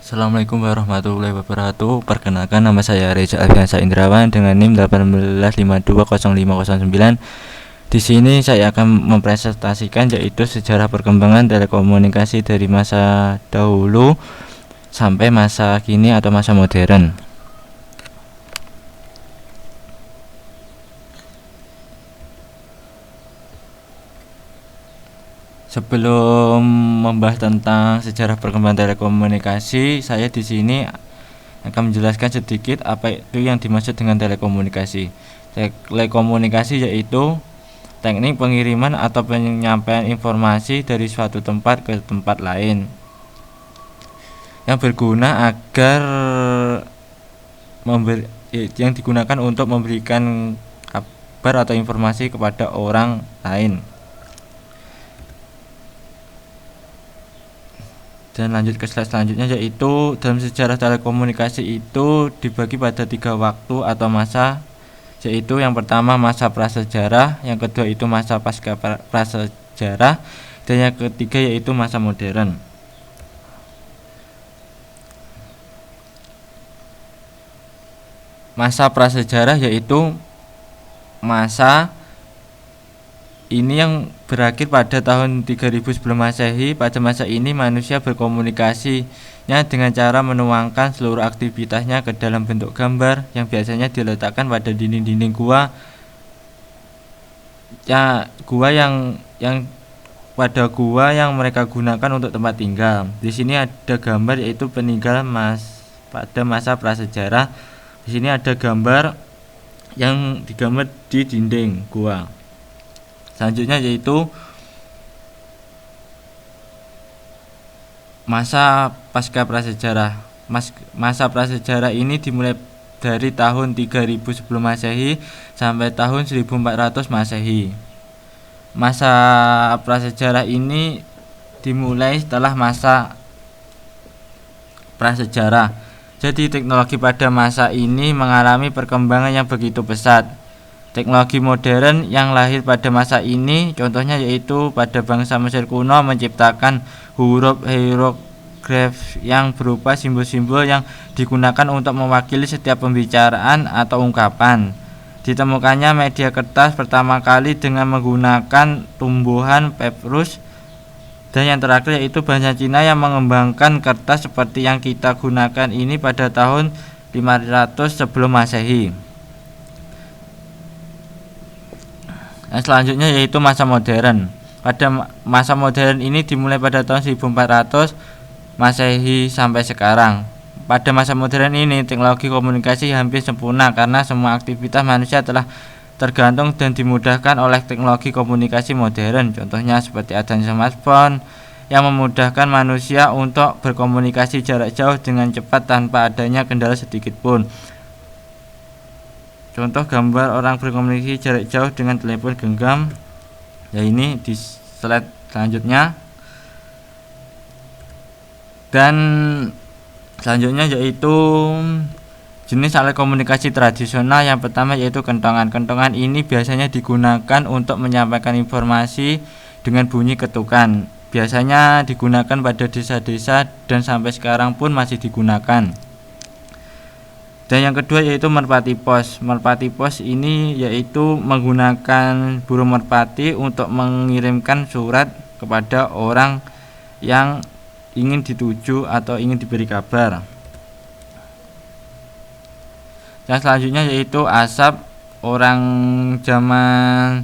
Assalamualaikum warahmatullahi wabarakatuh. Perkenalkan, nama saya Reza Alfiansa Indrawan dengan NIM 18520509. Di sini saya akan mempresentasikan yaitu sejarah perkembangan telekomunikasi dari masa dahulu sampai masa kini atau masa modern. Sebelum membahas tentang sejarah perkembangan telekomunikasi, saya di sini akan menjelaskan sedikit apa itu yang dimaksud dengan telekomunikasi. Telekomunikasi yaitu teknik pengiriman atau penyampaian informasi dari suatu tempat ke tempat lain yang berguna agar yang digunakan untuk memberikan kabar atau informasi kepada orang lain. Dan lanjut ke slide selanjutnya, yaitu dalam sejarah telekomunikasi itu dibagi pada 3 waktu atau masa, yaitu yang pertama masa prasejarah, yang kedua itu masa pasca prasejarah, dan yang ketiga yaitu masa modern. Masa prasejarah yaitu masa ini yang berakhir pada tahun 3000 sebelum Masehi. Pada masa ini manusia berkomunikasinya dengan cara menuangkan seluruh aktivitasnya ke dalam bentuk gambar yang biasanya diletakkan pada dinding-dinding gua. Gua yang mereka gunakan untuk tempat tinggal. Di sini ada gambar yaitu peninggal pada masa prasejarah. Di sini ada gambar yang digambar di dinding gua. Selanjutnya yaitu masa pasca prasejarah. Masa prasejarah ini dimulai dari tahun 3000 sebelum Masehi sampai tahun 1400 Masehi. Masa prasejarah ini dimulai setelah masa prasejarah. Jadi teknologi pada masa ini mengalami perkembangan yang begitu pesat. Teknologi modern yang lahir pada masa ini contohnya yaitu pada bangsa Mesir kuno menciptakan huruf hieroglif yang berupa simbol-simbol yang digunakan untuk mewakili setiap pembicaraan atau ungkapan. Ditemukannya media kertas pertama kali dengan menggunakan tumbuhan papyrus, dan yang terakhir yaitu bangsa Cina yang mengembangkan kertas seperti yang kita gunakan ini pada tahun 500 sebelum Masehi. Yang selanjutnya yaitu masa modern. Pada masa modern ini dimulai pada tahun 1400 Masehi sampai sekarang. Pada masa modern ini teknologi komunikasi hampir sempurna karena semua aktivitas manusia telah tergantung dan dimudahkan oleh teknologi komunikasi modern. Contohnya seperti adanya smartphone yang memudahkan manusia untuk berkomunikasi jarak jauh dengan cepat tanpa adanya kendala sedikit pun. Contoh gambar orang berkomunikasi jarak jauh dengan telepon genggam. Ya, ini di slide selanjutnya. Dan selanjutnya yaitu jenis alat komunikasi tradisional. Yang pertama yaitu kentongan. Kentongan ini biasanya digunakan untuk menyampaikan informasi dengan bunyi ketukan. Biasanya digunakan pada desa-desa dan sampai sekarang pun masih digunakan. Dan yang kedua yaitu merpati pos. Merpati pos ini yaitu menggunakan burung merpati untuk mengirimkan surat kepada orang yang ingin dituju atau ingin diberi kabar. Yang selanjutnya yaitu asap. Orang zaman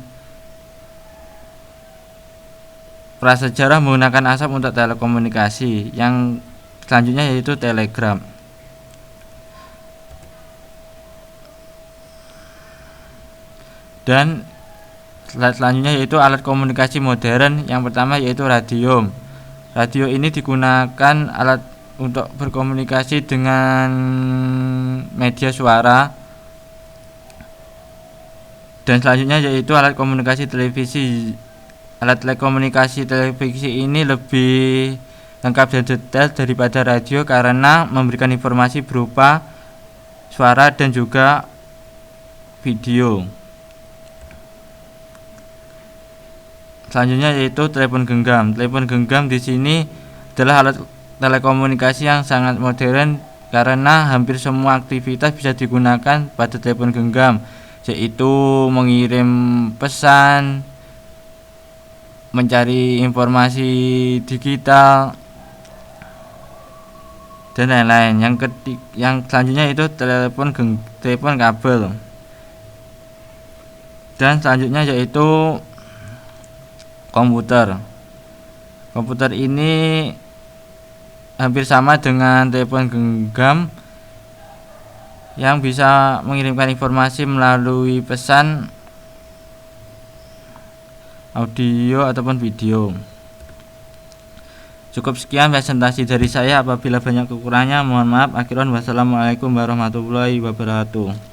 prasejarah menggunakan asap untuk telekomunikasi. Yang selanjutnya yaitu telegram. Dan slide selanjutnya yaitu alat komunikasi modern. Yang pertama yaitu radio. Radio ini digunakan alat untuk berkomunikasi dengan media suara. Dan selanjutnya yaitu alat komunikasi televisi. Alat telekomunikasi televisi ini lebih lengkap dan detail daripada radio karena memberikan informasi berupa suara dan juga video. Selanjutnya yaitu telepon genggam. Telepon genggam di sini adalah alat telekomunikasi yang sangat modern karena hampir semua aktivitas bisa digunakan pada telepon genggam, yaitu mengirim pesan, mencari informasi digital, dan lain-lain. Yang selanjutnya itu telepon kabel. Dan selanjutnya yaitu komputer. Komputer ini hampir sama dengan telepon genggam yang bisa mengirimkan informasi melalui pesan audio ataupun video. Cukup sekian presentasi dari saya. Apabila banyak kekurangannya mohon maaf. Akhirun wassalamualaikum warahmatullahi wabarakatuh.